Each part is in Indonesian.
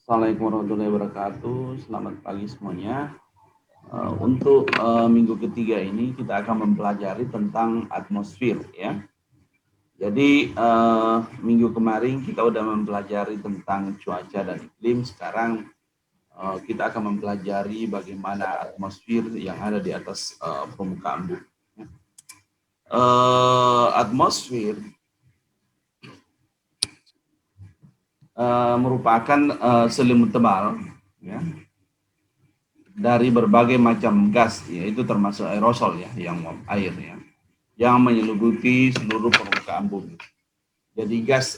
Assalamualaikum warahmatullahi wabarakatuh. Selamat pagi semuanya. Untuk minggu ketiga ini kita akan mempelajari tentang atmosfer ya. Jadi minggu kemarin kita udah mempelajari tentang cuaca dan iklim. Sekarang kita akan mempelajari bagaimana atmosfer yang ada di atas permukaan bumi. Atmosfer merupakan selimut tebal ya, dari berbagai macam gas, yaitu termasuk aerosol ya, yang air ya, yang menyelimuti seluruh permukaan bumi. Jadi gas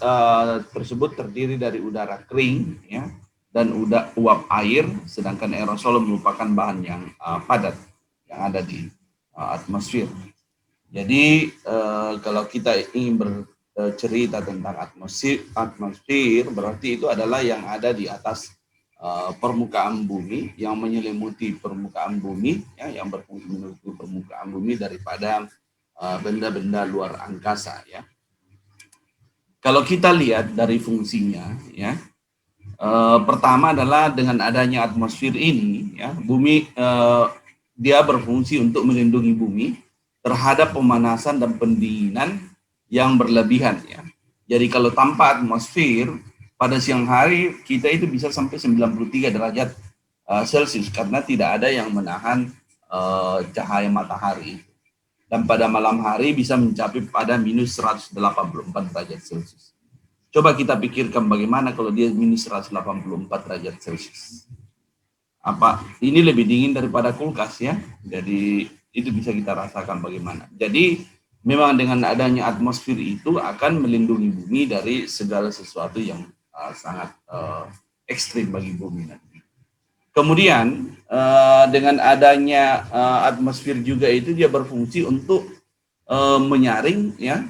tersebut terdiri dari udara kering ya dan uap air, sedangkan aerosol merupakan bahan yang padat yang ada di atmosfer. Jadi kalau kita ingin bercerita tentang atmosfer berarti itu adalah yang ada di atas permukaan bumi, yang menyelimuti permukaan bumi ya, yang berfungsi menutupi permukaan bumi daripada benda-benda luar angkasa ya. Kalau kita lihat dari fungsinya ya, pertama adalah dengan adanya atmosfer ini ya, bumi dia berfungsi untuk melindungi bumi terhadap pemanasan dan pendinginan yang berlebihan ya. Jadi kalau tanpa atmosfer pada siang hari kita itu bisa sampai 93 derajat Celcius karena tidak ada yang menahan cahaya matahari. Dan pada malam hari bisa mencapai pada minus 184 derajat Celcius. Coba kita pikirkan bagaimana kalau dia minus 184 derajat Celcius. Apa ini lebih dingin daripada kulkas ya? Jadi itu bisa kita rasakan bagaimana. Jadi memang dengan adanya atmosfer itu akan melindungi bumi dari segala sesuatu yang sangat ekstrim bagi bumi nanti. Kemudian dengan adanya atmosfer juga itu dia berfungsi untuk menyaring ya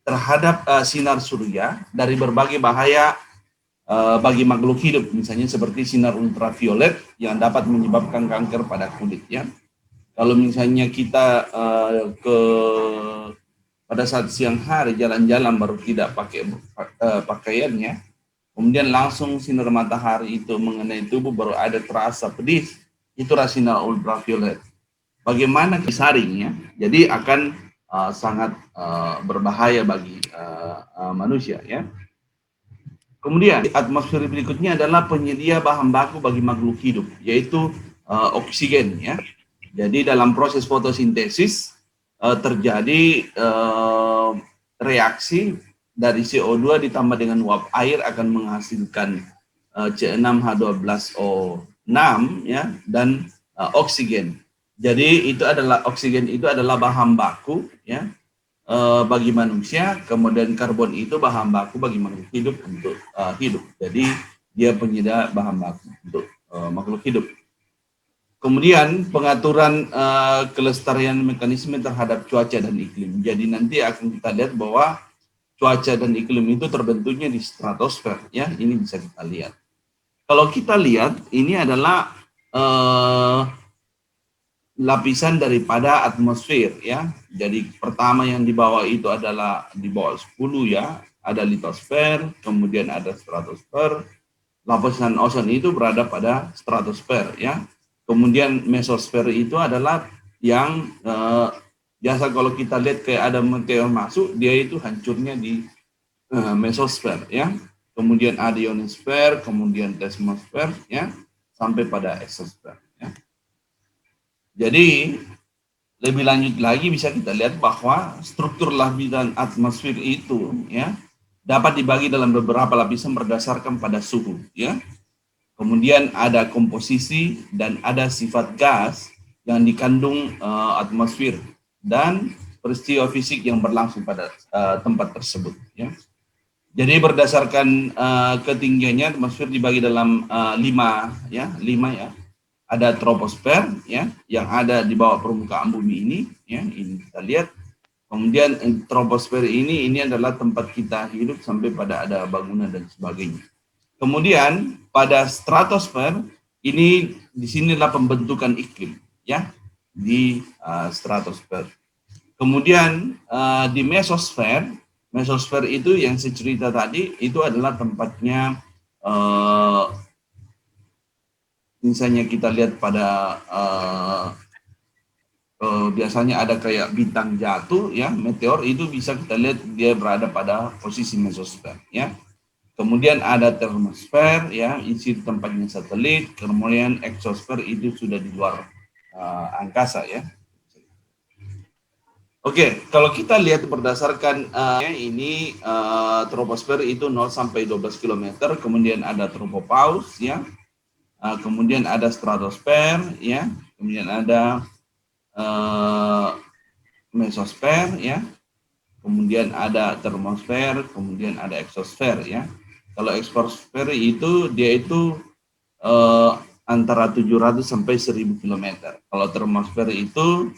terhadap sinar surya dari berbagai bahaya bagi makhluk hidup, misalnya seperti sinar ultraviolet yang dapat menyebabkan kanker pada kulit ya. Kalau misalnya kita pada saat siang hari jalan-jalan baru tidak pakai pakaiannya, kemudian langsung sinar matahari itu mengenai tubuh baru ada terasa pedih, itu sinar ultraviolet. Bagaimana disaringnya? Jadi akan sangat berbahaya bagi manusia ya. Kemudian atmosfer berikutnya adalah penyedia bahan baku bagi makhluk hidup, yaitu oksigen ya. Jadi dalam proses fotosintesis terjadi reaksi dari CO2 ditambah dengan uap air akan menghasilkan C6H12O6 ya dan oksigen. Jadi itu adalah oksigen itu adalah bahan baku ya bagi manusia, kemudian karbon itu bahan baku bagi makhluk hidup untuk hidup. Jadi dia penyedia bahan baku untuk makhluk hidup. Kemudian pengaturan kelestarian mekanisme terhadap cuaca dan iklim. Jadi nanti akan kita lihat bahwa cuaca dan iklim itu terbentuknya di stratosfer ya, ini bisa kita lihat. Kalau kita lihat ini adalah lapisan daripada atmosfer ya. Jadi pertama yang di bawah itu adalah di bawah 10 ya, ada litosfer, kemudian ada stratosfer. Lapisan ozon itu berada pada stratosfer ya. Kemudian mesosfer itu adalah yang biasa kalau kita lihat kayak ada meteor masuk, dia itu hancurnya di mesosfer ya. Kemudian ada ionosfer, kemudian desmosfer ya, sampai pada exosfer ya. Jadi lebih lanjut lagi bisa kita lihat bahwa struktur lapisan atmosfer itu ya dapat dibagi dalam beberapa lapisan berdasarkan pada suhu ya. Kemudian ada komposisi dan ada sifat gas yang dikandung atmosfer dan peristiwa fisik yang berlangsung pada tempat tersebut ya. Jadi berdasarkan ketinggiannya atmosfer dibagi dalam 5 ya. Ada troposfer ya yang ada di bawah permukaan bumi ini ya, ini kita lihat. Kemudian troposfer ini adalah tempat kita hidup sampai pada ada bangunan dan sebagainya. Kemudian pada stratosfer ini di sinilah pembentukan iklim ya di stratosfer. Kemudian di mesosfer itu yang saya cerita tadi itu adalah tempatnya uh, misalnya kita lihat pada biasanya ada kayak bintang jatuh ya, meteor itu bisa kita lihat dia berada pada posisi mesosfer ya. Kemudian ada termosfer ya, isi tempatnya satelit, kemudian eksosfer itu sudah di luar angkasa ya. Oke, kalau kita lihat berdasarkan ini troposfer itu 0 sampai 12 km, kemudian ada tropopause ya. Kemudian ada stratosfer ya, kemudian ada mesosfer ya, kemudian ada termosfer, kemudian ada eksosfer ya. Kalau eksosfer itu dia itu antara 700 sampai 1000 km. Kalau termosfer itu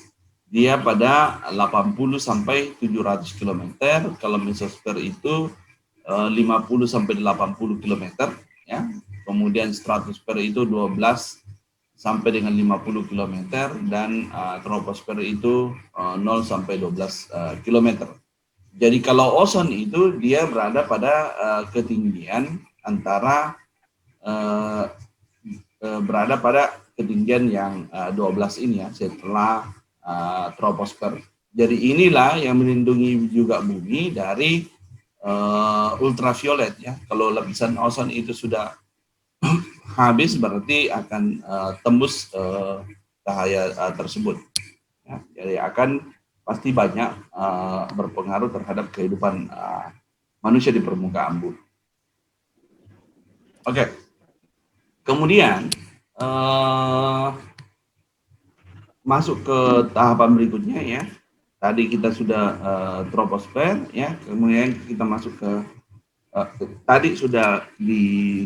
dia pada 80 sampai 700 km. Kalau mesosfer itu 50 sampai 80 km ya. Kemudian stratosfer itu 12 sampai dengan 50 km dan troposfer itu 0 sampai 12 km. Jadi kalau ozon itu dia berada pada ketinggian antara berada pada ketinggian yang 12 ini ya, setelah troposfer. Jadi inilah yang melindungi juga bumi dari ultraviolet ya. Kalau lapisan ozon itu sudah habis berarti akan tembus cahaya tersebut. Ya, jadi akan pasti banyak berpengaruh terhadap kehidupan manusia di permukaan bumi. Oke. Kemudian masuk ke tahapan berikutnya ya. Tadi kita sudah troposfer ya, kemudian kita masuk ke tadi sudah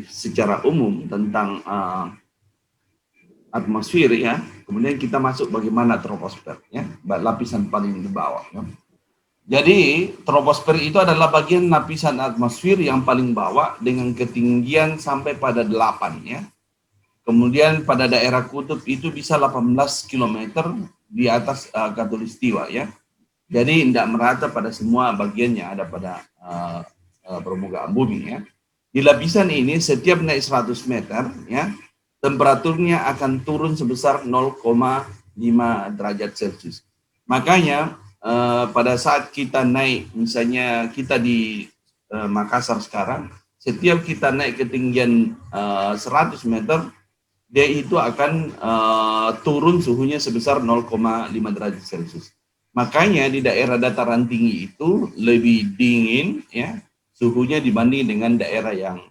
secara umum tentang atmosfer ya. Kemudian kita masuk bagaimana troposfer ya, lapisan paling di bawah ya. Jadi troposfer itu adalah bagian lapisan atmosfer yang paling bawah dengan ketinggian sampai pada 8 ya. Kemudian pada daerah kutub itu bisa 18 km di atas khatulistiwa ya. Jadi tidak merata pada semua bagiannya ada pada permukaan bumi ya. Di lapisan ini setiap naik 100 meter ya, temperaturnya akan turun sebesar 0,5 derajat Celcius. Makanya pada saat kita naik, misalnya kita di Makassar sekarang, setiap kita naik ketinggian 100 meter, dia itu akan turun suhunya sebesar 0,5 derajat Celcius. Makanya di daerah dataran tinggi itu lebih dingin ya suhunya dibanding dengan daerah yang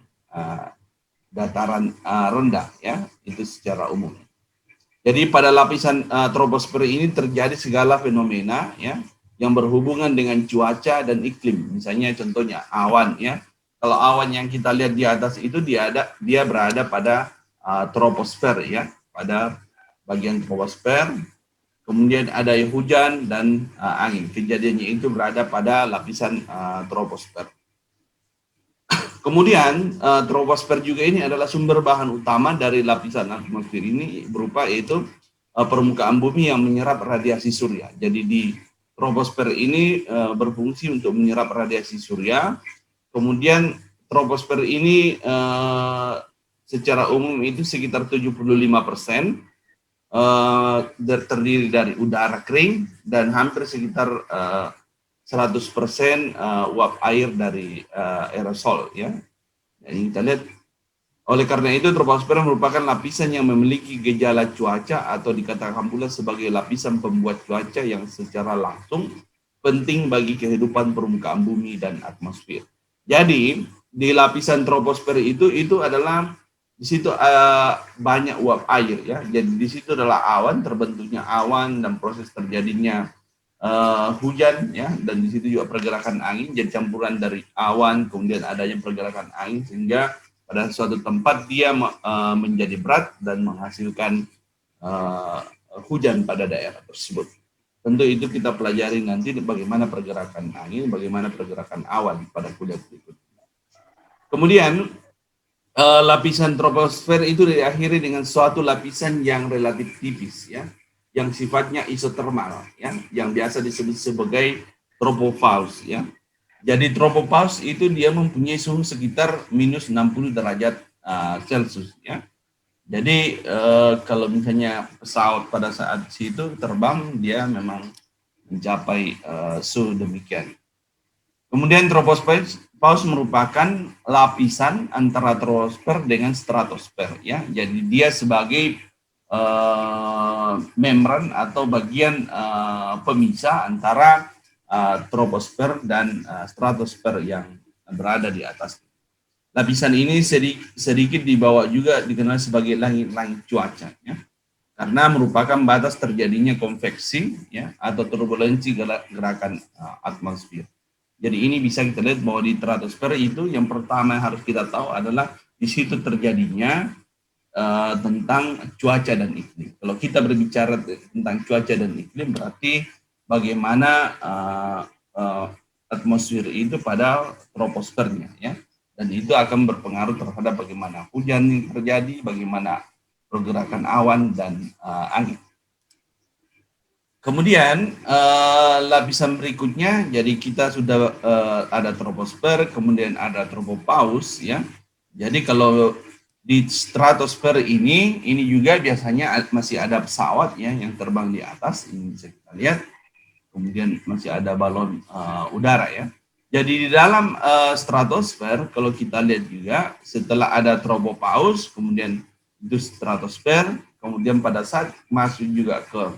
dataran rendah ya, itu secara umum. Jadi pada lapisan troposfer ini terjadi segala fenomena ya yang berhubungan dengan cuaca dan iklim. Misalnya contohnya awan ya. Kalau awan yang kita lihat di atas itu dia berada pada troposfer ya, pada bagian troposfer. Kemudian ada hujan dan angin. Kejadiannya itu berada pada lapisan troposfer. Kemudian troposfer juga ini adalah sumber bahan utama dari lapisan atmosfer ini berupa yaitu permukaan bumi yang menyerap radiasi surya. Jadi di troposfer ini berfungsi untuk menyerap radiasi surya. Kemudian troposfer ini secara umum itu sekitar 75% terdiri dari udara kering dan hampir sekitar 100% uap air dari aerosol ya. Jadi kita lihat oleh karena itu troposfer merupakan lapisan yang memiliki gejala cuaca atau dikatakan pula sebagai lapisan pembuat cuaca yang secara langsung penting bagi kehidupan permukaan bumi dan atmosfer. Jadi di lapisan troposfer itu adalah di situ banyak uap air ya. Jadi di situ adalah awan, terbentuknya awan dan proses terjadinya hujan ya, dan di situ juga pergerakan angin, jadi campuran dari awan kemudian adanya pergerakan angin sehingga pada suatu tempat dia menjadi berat dan menghasilkan hujan pada daerah tersebut. Tentu itu kita pelajari nanti bagaimana pergerakan angin, bagaimana pergerakan awan pada kuliah berikutnya. Kemudian lapisan troposfer itu diakhiri dengan suatu lapisan yang relatif tipis ya, yang sifatnya isotermal ya, yang biasa disebut sebagai tropopause ya. Jadi tropopause itu dia mempunyai suhu sekitar minus 60 derajat Celcius ya. Jadi kalau misalnya pesawat pada saat situ terbang, dia memang mencapai suhu demikian. Kemudian tropopause merupakan lapisan antara troposfer dengan stratosfer ya. Jadi dia sebagai membran atau bagian pemisah antara troposfer dan stratosfer yang berada di atas. Lapisan ini sedikit dibawa juga dikenal sebagai langit-langit cuaca ya, karena merupakan batas terjadinya konveksi ya atau turbulensi gerakan atmosfer. Jadi ini bisa kita lihat bahwa di stratosfer itu yang pertama yang harus kita tahu adalah di situ terjadinya tentang cuaca dan iklim. Kalau kita berbicara tentang cuaca dan iklim, berarti bagaimana atmosfer itu pada troposfernya ya. Dan itu akan berpengaruh terhadap bagaimana hujan yang terjadi, bagaimana pergerakan awan dan angin. Kemudian lapisan berikutnya, jadi kita sudah ada troposfer, kemudian ada tropopause ya. Jadi kalau di stratosfer ini juga biasanya masih ada pesawat ya yang terbang di atas, ini bisa kita lihat. Kemudian masih ada balon udara ya. Jadi di dalam stratosfer, kalau kita lihat juga setelah ada tropopause, kemudian itu stratosfer, kemudian pada saat masuk juga ke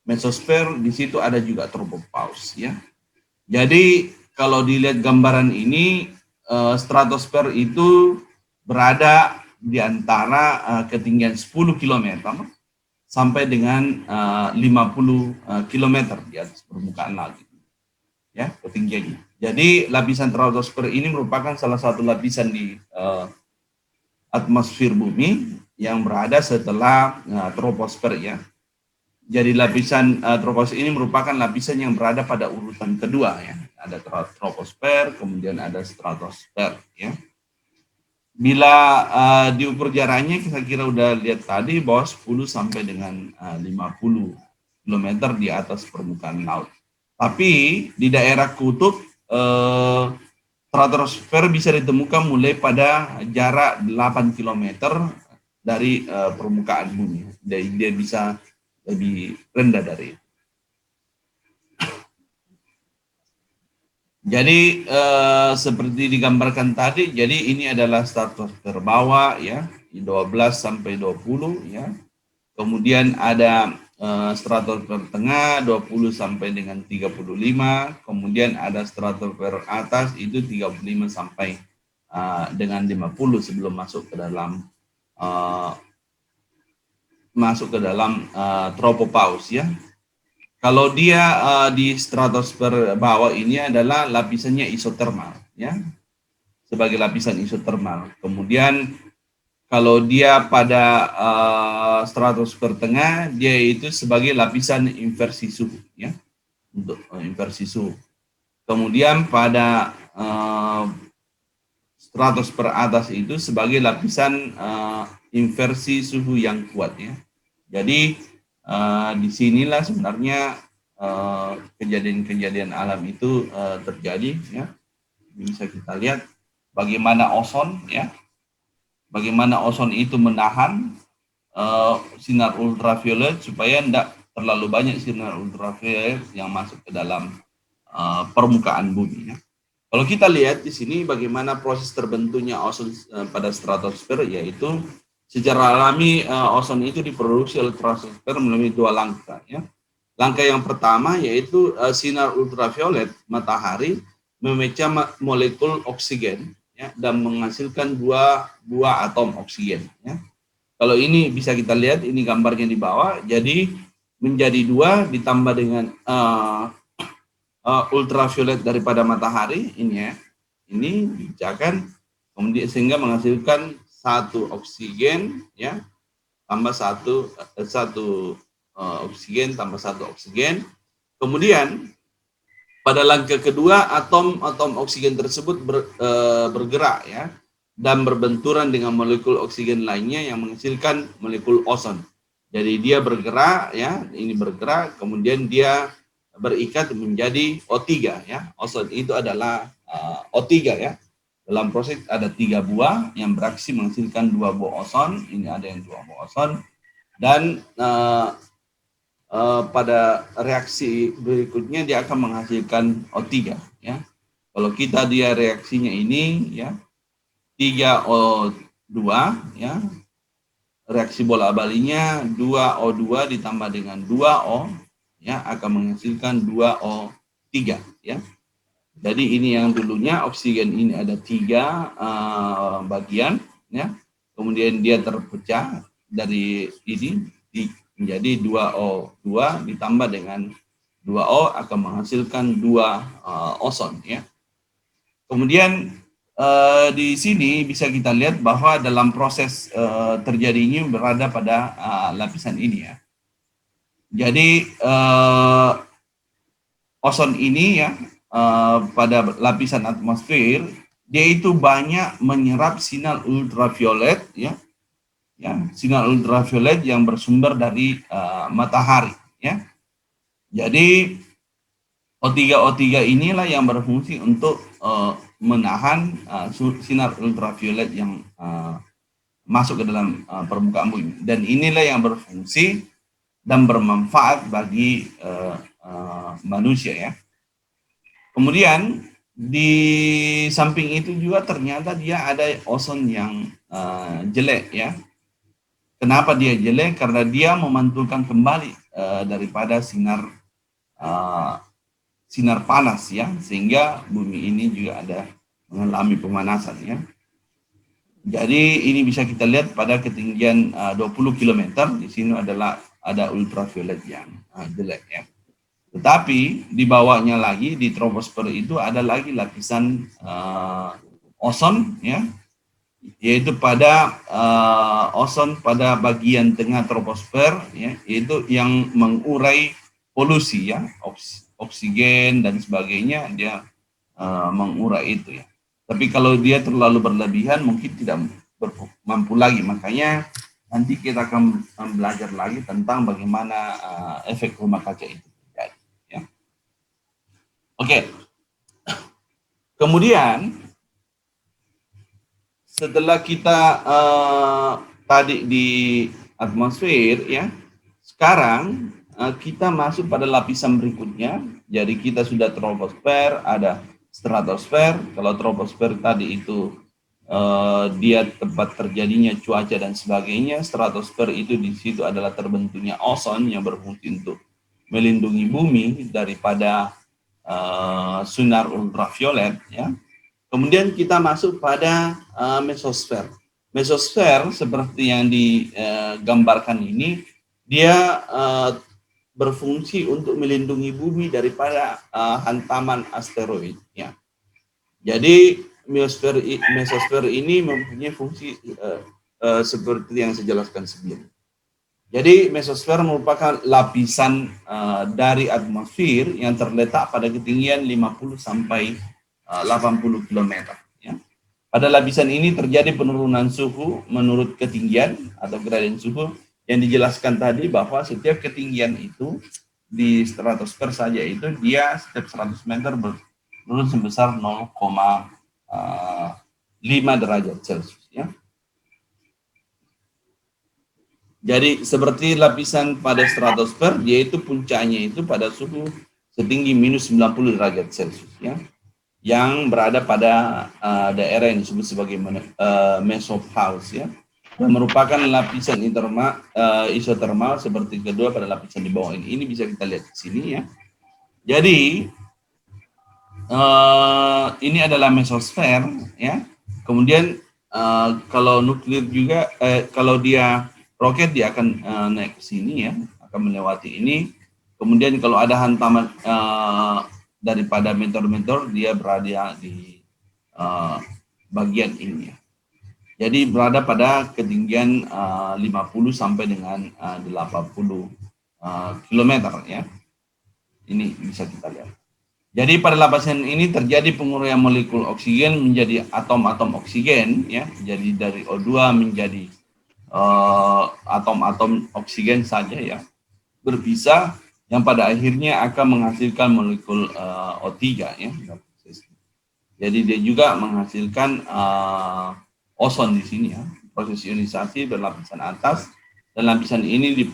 mesosfer, di situ ada juga tropopause ya. Jadi kalau dilihat gambaran ini, stratosfer itu berada di antara ketinggian 10 km sampai dengan 50 km di atas permukaan laut ya ketinggiannya. Jadi lapisan stratosfer ini merupakan salah satu lapisan di atmosfer bumi yang berada setelah troposfer ya. Jadi lapisan troposfer ini merupakan lapisan yang berada pada urutan kedua ya. Ada troposfer, kemudian ada stratosfer ya. Bila diukur jaraknya, kita kira udah lihat tadi bahwa 10 sampai dengan 50 km di atas permukaan laut. Tapi di daerah kutub stratosfer bisa ditemukan mulai pada jarak 8 km dari permukaan bumi. Jadi dia bisa lebih rendah dari itu. Jadi seperti digambarkan tadi, jadi ini adalah stratosfer bawah ya, 12 sampai 20 ya. Kemudian ada stratosfer tengah 20 sampai dengan 35, kemudian ada stratosfer atas itu 35 sampai dengan 50 sebelum masuk ke dalam tropopause ya. Kalau dia di stratosfer bawah ini adalah lapisannya isotermal ya, sebagai lapisan isotermal. Kemudian kalau dia pada stratosfer tengah, dia itu sebagai lapisan inversi suhu ya, untuk inversi suhu. Kemudian pada stratosfer atas itu sebagai lapisan inversi suhu yang kuat ya. Jadi disinilah sebenarnya kejadian-kejadian alam itu terjadi ya. Bisa kita lihat bagaimana ozon ya, bagaimana ozon itu menahan sinar ultraviolet supaya tidak terlalu banyak sinar ultraviolet yang masuk ke dalam permukaan bumi ya. Kalau kita lihat di sini bagaimana proses terbentuknya ozon pada stratosfer, yaitu secara alami ozon itu diproduksi oleh stratosfer melalui dua langkah ya. Langkah yang pertama yaitu sinar ultraviolet matahari memecah molekul oksigen ya, dan menghasilkan dua buah atom oksigen ya. Kalau ini bisa kita lihat, ini gambarnya di bawah, jadi menjadi dua ditambah dengan ultraviolet daripada matahari ini ya, ini dijakan kemudian sehingga menghasilkan satu oksigen ya, tambah satu oksigen tambah satu oksigen. Kemudian pada langkah kedua atom oksigen tersebut bergerak ya dan berbenturan dengan molekul oksigen lainnya yang menghasilkan molekul ozon. Jadi dia bergerak ya, ini bergerak kemudian dia berikat menjadi O3 ya. Ozon itu adalah O3 ya. Dalam proses ada 3 buah yang bereaksi menghasilkan 2 buah ozon. Ini ada yang 2 buah ozon. Dan pada reaksi berikutnya dia akan menghasilkan O3 ya. Kalau dia reaksinya ini ya 3O2 ya. Reaksi bola balinya 2O2 ditambah dengan 2O ya akan menghasilkan 2O3 ya. Jadi ini yang dulunya oksigen ini ada 3 bagian ya. Kemudian dia terpecah dari ini menjadi 2O2 ditambah dengan 2O akan menghasilkan 2 ozon ya. Kemudian di sini bisa kita lihat bahwa dalam proses terjadinya berada pada lapisan ini ya. Jadi ozon ini ya pada lapisan atmosfer dia itu banyak menyerap sinar ultraviolet ya, sinar ultraviolet yang bersumber dari matahari ya. Jadi O3 inilah yang berfungsi untuk menahan sinar ultraviolet yang masuk ke dalam permukaan bumi, dan inilah yang berfungsi dan bermanfaat bagi manusia ya. Kemudian di samping itu juga ternyata dia ada ozon yang jelek ya. Kenapa dia jelek? Karena dia memantulkan kembali daripada sinar panas ya, sehingga bumi ini juga ada mengalami pemanasan ya. Jadi ini bisa kita lihat pada ketinggian 20 km di sini ada ultraviolet yang jelek ya. Tetapi di bawahnya lagi di troposfer itu ada lagi lapisan ozon ya, yaitu pada ozon pada bagian tengah troposfer ya, yaitu yang mengurai polusi ya, oksigen dan sebagainya, dia mengurai itu ya. Tapi kalau dia terlalu berlebihan mungkin tidak mampu lagi. Makanya nanti kita akan belajar lagi tentang bagaimana efek rumah kaca itu terjadi ya. Oke. Kemudian setelah kita tadi di atmosfer ya, sekarang kita masuk pada lapisan berikutnya. Jadi kita sudah troposfer, ada stratosfer. Kalau troposfer tadi itu dia tempat terjadinya cuaca dan sebagainya. Stratosfer itu di situ adalah terbentuknya ozon yang berfungsi untuk melindungi bumi daripada sinar ultraviolet ya. Kemudian kita masuk pada mesosfer. Mesosfer seperti yang digambarkan ini, dia berfungsi untuk melindungi bumi daripada hantaman asteroid ya. Jadi mesosfer ini mempunyai fungsi seperti yang saya jelaskan sebelumnya. Jadi mesosfer merupakan lapisan dari atmosfer yang terletak pada ketinggian 50 sampai 80 km ya. Pada lapisan ini terjadi penurunan suhu menurut ketinggian atau gradien suhu yang dijelaskan tadi, bahwa setiap ketinggian itu di stratosfer saja itu dia setiap 100 meter menurun sebesar 0,5 derajat Celcius ya. Jadi seperti lapisan pada stratosfer, yaitu puncaknya itu pada suhu setinggi minus 90 derajat Celcius ya, yang berada pada daerah yang disebut sebagai mesopause ya, yang merupakan lapisan isotermal seperti kedua pada lapisan di bawah ini. Ini bisa kita lihat di sini ya. Jadi ini adalah mesosfer ya. Kemudian kalau nuklir juga kalau dia roket dia akan naik ke sini ya, akan melewati ini. Kemudian kalau ada hantaman daripada meteor-meteor, dia berada di bagian ini ya. Jadi berada pada ketinggian 50 sampai dengan 80 km ya. Ini bisa kita lihat. Jadi pada lapisan ini terjadi penguraian molekul oksigen menjadi atom-atom oksigen ya. Jadi dari O2 menjadi atom-atom oksigen saja ya, berpisah, yang pada akhirnya akan menghasilkan molekul O3 ya. Jadi dia juga menghasilkan ozon di sini ya. Proses ionisasi berlapisan atas dan lapisan ini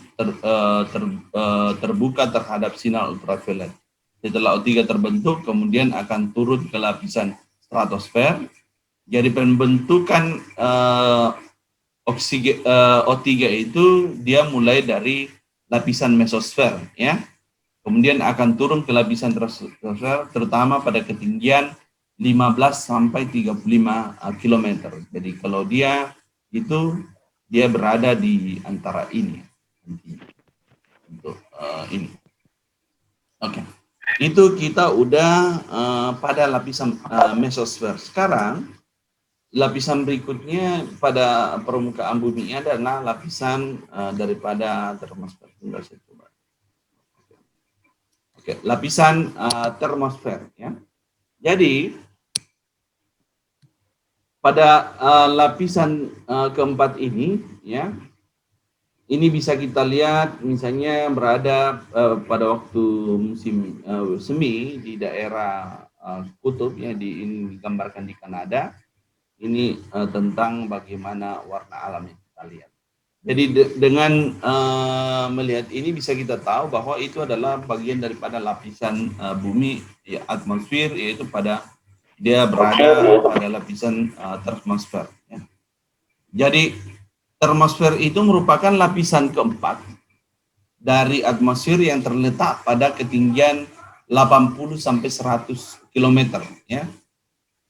terbuka terhadap sinar ultraviolet. Setelah O3 terbentuk, kemudian akan turun ke lapisan stratosfer. Jadi pembentukan O3 itu dia mulai dari lapisan mesosfer ya. Kemudian akan turun ke lapisan stratosfer terutama pada ketinggian 15 sampai 35 km. Jadi kalau dia itu dia berada di antara ini untuk ini. Oke. Itu kita udah pada lapisan mesosfer. Sekarang lapisan berikutnya pada permukaan bumi adalah lapisan daripada termosfer. Saya coba. Oke, lapisan termosfer ya. Jadi pada lapisan keempat ini ya, ini bisa kita lihat misalnya berada pada waktu musim semi di daerah kutub ya, ini digambarkan di Kanada. Ini tentang bagaimana warna alam yang kita lihat. Jadi dengan melihat ini bisa kita tahu bahwa itu adalah bagian daripada lapisan bumi ya, atmosfer, yaitu pada dia berada pada lapisan termosfer. Ya. Jadi termosfer itu merupakan lapisan keempat dari atmosfer yang terletak pada ketinggian 80 sampai 100 km ya.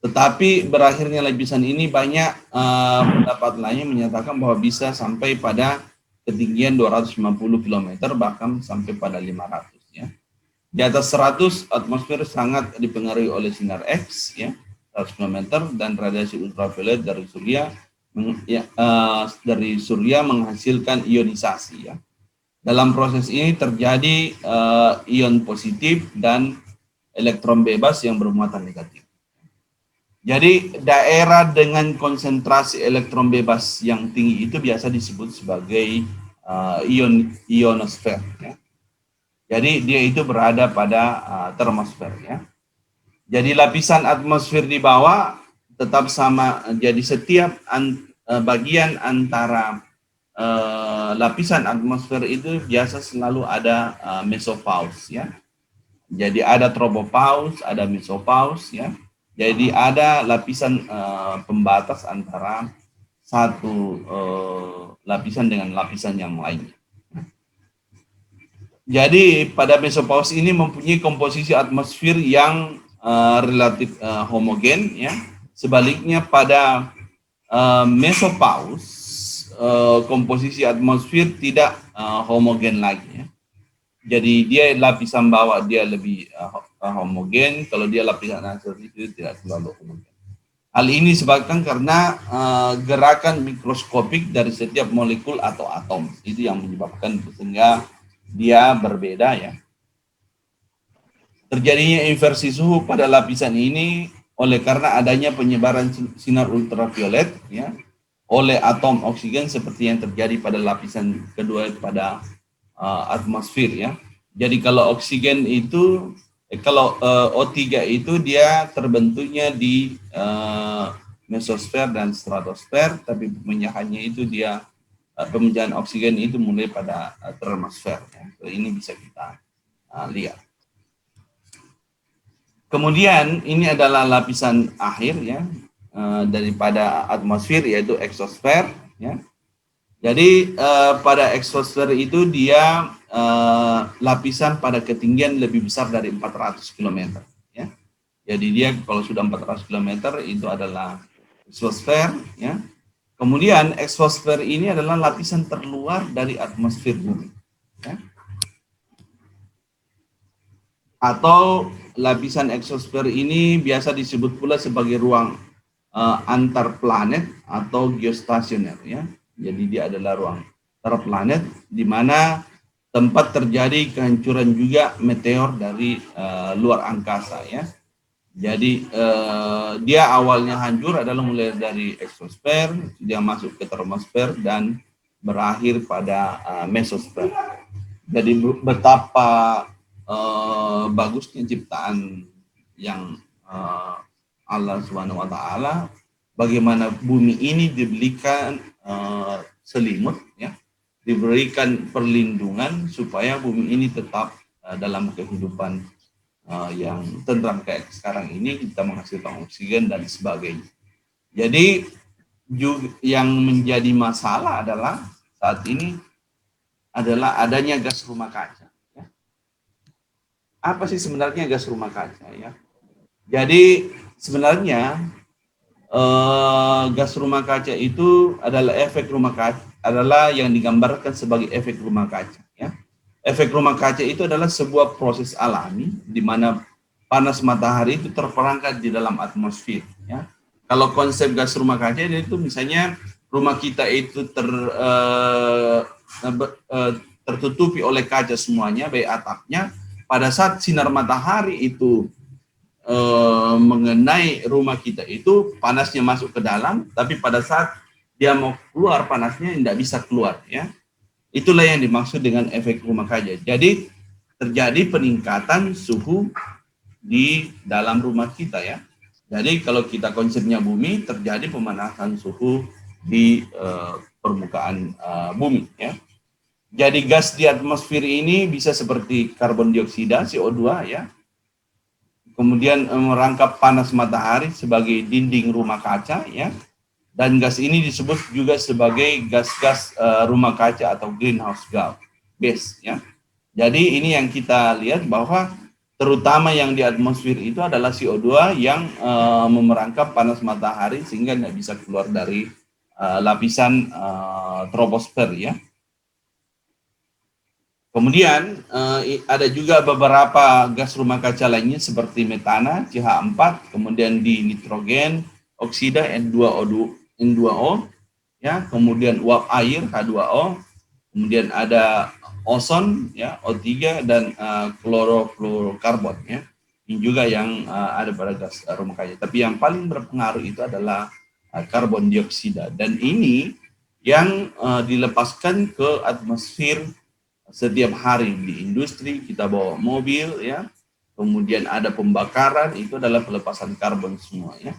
Tetapi berakhirnya lapisan ini banyak pendapat lainnya menyatakan bahwa bisa sampai pada ketinggian 250 km bahkan sampai pada 500 ya. Di atas 100 atmosfer sangat dipengaruhi oleh sinar X ya, 100 km dan radiasi ultraviolet dari surya menghasilkan ionisasi ya. Dalam proses ini terjadi ion positif dan elektron bebas yang bermuatan negatif. Jadi daerah dengan konsentrasi elektron bebas yang tinggi itu biasa disebut sebagai ionosfer. Ya. Jadi dia itu berada pada termosfer. Ya. Jadi lapisan atmosfer di bawah tetap sama. Jadi setiap bagian antara lapisan atmosfer itu biasa selalu ada mesopause. Ya. Jadi ada tropopause, ada mesopause. Ya. Jadi ada lapisan pembatas antara satu lapisan dengan lapisan yang lain. Jadi pada mesopause ini mempunyai komposisi atmosfer yang relatif homogen, ya. Sebaliknya pada mesopause komposisi atmosfer tidak homogen lagi. Ya. Jadi dia lapisan bawah dia lebih homogen, kalau dia lapisan atas itu tidak selalu homogen. Hal ini disebabkan karena gerakan mikroskopik dari setiap molekul atau atom. Itu yang menyebabkan sehingga dia berbeda ya. Terjadinya inversi suhu pada lapisan ini oleh karena adanya penyebaran sinar ultraviolet ya oleh atom oksigen seperti yang terjadi pada lapisan kedua pada atmosfer ya. Jadi kalau oksigen itu kalau O3 itu dia terbentuknya di mesosfer dan stratosfer, tapi pemecahannya itu dia pemecahan oksigen itu mulai pada termosfer ya. So, ini bisa kita lihat. Kemudian ini adalah lapisan akhir ya daripada atmosfer yaitu eksosfer ya. Jadi pada eksosfer itu dia lapisan pada ketinggian lebih besar dari 400 km. Ya. Jadi dia kalau sudah 400 km itu adalah eksosfer. Ya. Kemudian eksosfer ini adalah lapisan terluar dari atmosfer bumi. Ya. Atau lapisan eksosfer ini biasa disebut pula sebagai ruang antar planet atau geostasioner. Ya. Jadi dia adalah ruang terplanet di mana tempat terjadi kehancuran juga meteor dari luar angkasa ya. Jadi dia awalnya hancur adalah mulai dari eksosfer, dia masuk ke termosfer dan berakhir pada mesosfer. Jadi betapa bagusnya ciptaan yang Allah Subhanahu wa taala, bagaimana bumi ini diberikan selimut ya, diberikan perlindungan supaya bumi ini tetap dalam kehidupan yang tentram kayak sekarang ini, kita menghasilkan oksigen dan sebagainya. Jadi yang menjadi masalah adalah saat ini adalah adanya gas rumah kaca. Ya. Apa sih sebenarnya gas rumah kaca ya? Jadi sebenarnya gas rumah kaca itu adalah efek rumah kaca, adalah yang digambarkan sebagai efek rumah kaca. Ya. Efek rumah kaca itu adalah sebuah proses alami di mana panas matahari itu terperangkap di dalam atmosfer. Ya. Kalau konsep gas rumah kaca itu misalnya rumah kita itu tertutupi oleh kaca semuanya, baik atapnya. Pada saat sinar matahari itu mengenai rumah kita itu, panasnya masuk ke dalam, tapi pada saat dia mau keluar panasnya tidak bisa keluar ya. Itulah yang dimaksud dengan efek rumah kaca. Jadi terjadi peningkatan suhu di dalam rumah kita ya. Jadi kalau kita konsepnya bumi, terjadi pemanasan suhu di permukaan bumi ya. Jadi gas di atmosfer ini bisa seperti karbon dioksida, CO2 ya. Kemudian merangkap panas matahari sebagai dinding rumah kaca ya. Dan gas ini disebut juga sebagai gas-gas rumah kaca atau greenhouse gas ya. Jadi ini yang kita lihat bahwa terutama yang di atmosfer itu adalah CO2 yang memerangkap panas matahari sehingga tidak bisa keluar dari lapisan troposfer ya. Kemudian ada juga beberapa gas rumah kaca lainnya seperti metana, CH4, kemudian di nitrogen, oksida N2O, ya, kemudian uap air H2O, kemudian ada ozon ya O3 dan klorofluorokarbon ya. Ini juga yang ada pada gas rumah kaca. Tapi yang paling berpengaruh itu adalah karbon dioksida, dan ini yang dilepaskan ke atmosfer setiap hari di industri. Kita bawa mobil ya, kemudian ada pembakaran, itu adalah pelepasan karbon semua ya,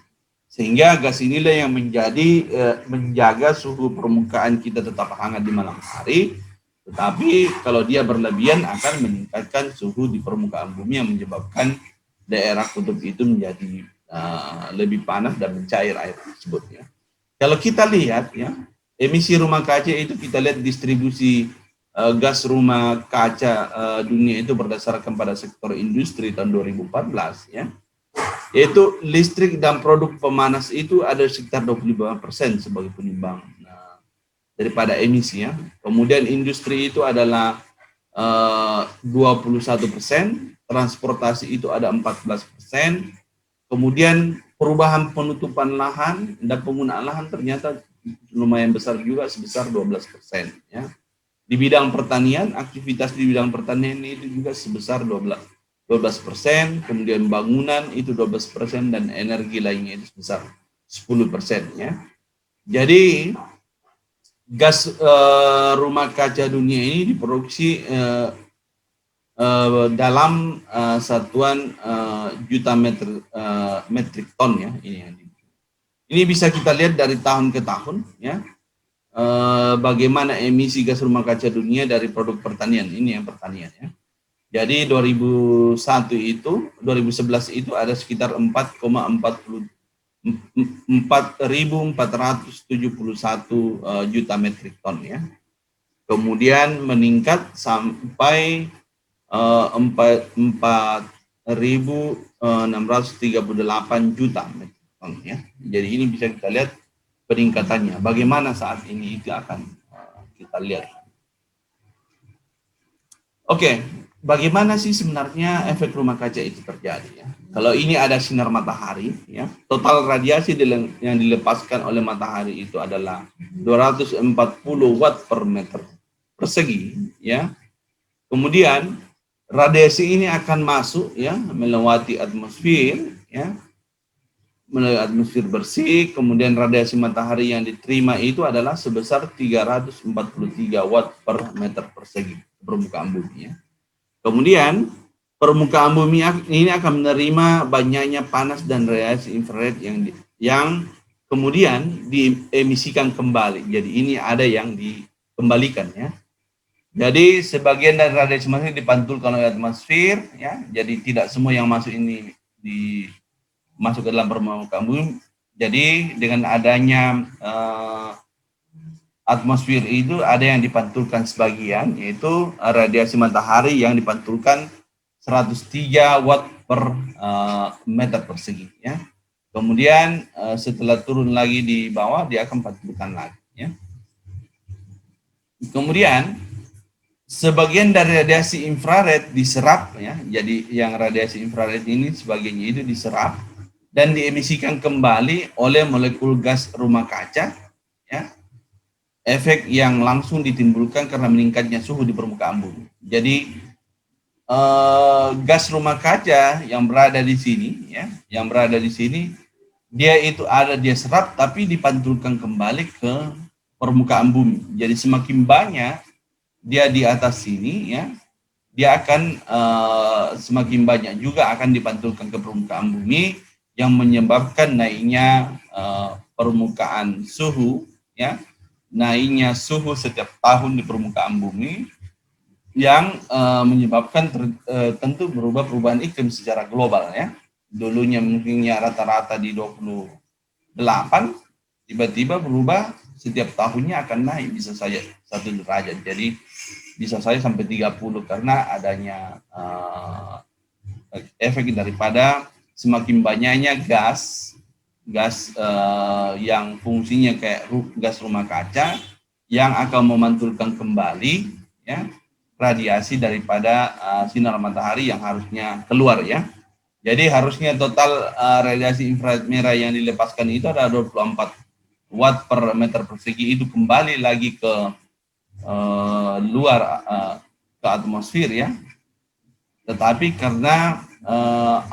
sehingga gas inilah yang menjaga suhu permukaan kita tetap hangat di malam hari, tetapi kalau dia berlebihan akan meningkatkan suhu di permukaan bumi yang menyebabkan daerah kutub itu menjadi lebih panas dan mencair air tersebut ya. Kalau kita lihat ya, emisi rumah kaca itu kita lihat distribusi gas rumah kaca dunia itu berdasarkan pada sektor industri tahun 2014 ya. Yaitu listrik dan produk pemanas itu ada sekitar 25% sebagai penyumbang daripada emisi ya. Kemudian industri itu adalah 21%, transportasi itu ada 14%. Kemudian perubahan penutupan lahan dan penggunaan lahan ternyata lumayan besar juga sebesar 12% ya. Di bidang pertanian, aktivitas di bidang pertanian itu juga sebesar 12%, kemudian bangunan itu 12%, dan energi lainnya itu sebesar 10% ya. Jadi gas rumah kaca dunia ini diproduksi dalam satuan juta metrik ton ya. Ini bisa kita lihat dari tahun ke tahun ya. Bagaimana emisi gas rumah kaca dunia dari produk pertanian, ini yang pertanian ya. Jadi 2011 itu ada sekitar 4.471 juta metrik ton ya. Kemudian meningkat sampai 4.638 juta metrik ton ya. Jadi ini bisa kita lihat peningkatannya. Bagaimana saat ini itu akan kita lihat. Oke, bagaimana sih sebenarnya efek rumah kaca itu terjadi ya? Kalau ini ada sinar matahari ya, total radiasi yang dilepaskan oleh matahari itu adalah 240 watt per meter persegi ya. Kemudian radiasi ini akan masuk ya, melewati atmosfer ya, melalui atmosfer bersih. Kemudian radiasi matahari yang diterima itu adalah sebesar 343 watt per meter persegi permukaan bumi ya. Kemudian permukaan bumi ini akan menerima banyaknya panas dan radiasi infrared yang kemudian diemisikan kembali. Jadi ini ada yang dikembalikan ya. Jadi sebagian dari radiasi ini dipantulkan oleh atmosfer ya. Jadi tidak semua yang masuk ini masuk ke dalam permukaan bumi. Jadi dengan adanya atmosfer itu ada yang dipantulkan sebagian, yaitu radiasi matahari yang dipantulkan 103 watt per meter persegi ya. Kemudian setelah turun lagi di bawah dia akan pantulkan lagi ya. Kemudian sebagian dari radiasi infrared diserap ya. Jadi yang radiasi infrared ini sebagiannya itu diserap dan diemisikan kembali oleh molekul gas rumah kaca ya. Efek yang langsung ditimbulkan karena meningkatnya suhu di permukaan bumi. Jadi gas rumah kaca yang berada di sini ya, dia itu dia serap tapi dipantulkan kembali ke permukaan bumi. Jadi semakin banyak dia di atas sini ya, dia akan semakin banyak juga akan dipantulkan ke permukaan bumi yang menyebabkan naiknya permukaan suhu ya. Naiknya suhu setiap tahun di permukaan bumi yang menyebabkan tentu berubah perubahan iklim secara global ya. Dulunya mungkinnya rata-rata di 28, tiba-tiba berubah setiap tahunnya akan naik bisa saja 1 derajat. Jadi bisa saja sampai 30 karena adanya efek daripada semakin banyaknya gas yang fungsinya kayak gas rumah kaca yang akan memantulkan kembali ya radiasi daripada sinar matahari yang harusnya keluar ya. Jadi harusnya total radiasi infrared merah yang dilepaskan itu ada 24 watt per meter persegi, itu kembali lagi ke luar ke atmosfer ya. Tetapi karena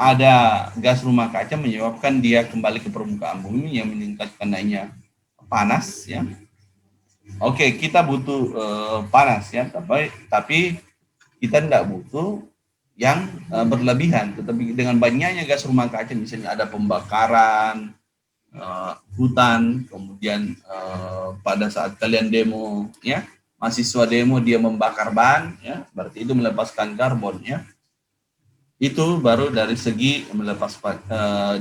ada gas rumah kaca menyebabkan dia kembali ke permukaan bumi yang meningkatkan naiknya panas ya. Oke, kita butuh panas ya, tapi kita tidak butuh yang berlebihan. Tetapi dengan banyaknya gas rumah kaca, misalnya ada pembakaran hutan, kemudian pada saat kalian demo ya, mahasiswa demo dia membakar ban ya, berarti itu melepaskan karbon ya. Itu baru dari segi melepas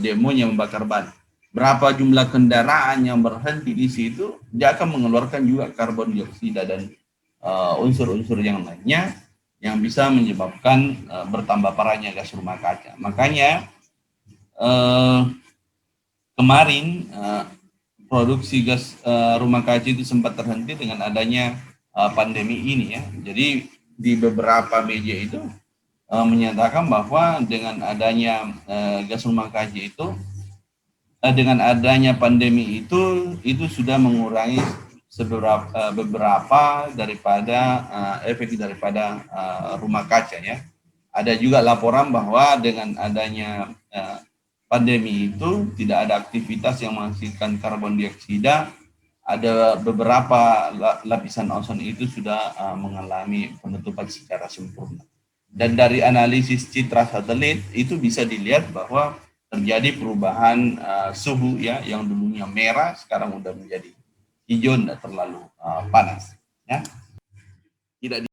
demonya membakar ban. Berapa jumlah kendaraan yang berhenti di situ, dia akan mengeluarkan juga karbon dioksida dan unsur-unsur yang lainnya yang bisa menyebabkan bertambah parahnya gas rumah kaca. Makanya kemarin produksi gas rumah kaca itu sempat terhenti dengan adanya pandemi ini ya. Jadi di beberapa media itu menyatakan bahwa dengan adanya gas rumah kaca itu, dengan adanya pandemi itu sudah mengurangi beberapa daripada efek daripada rumah kaca ya. Ada juga laporan bahwa dengan adanya pandemi itu tidak ada aktivitas yang menghasilkan karbon dioksida. Ada beberapa lapisan ozon itu sudah mengalami penutupan secara sempurna. Dan dari analisis citra satelit itu bisa dilihat bahwa terjadi perubahan suhu ya, yang dulunya merah sekarang udah menjadi hijau, tidak terlalu panas ya. Tidak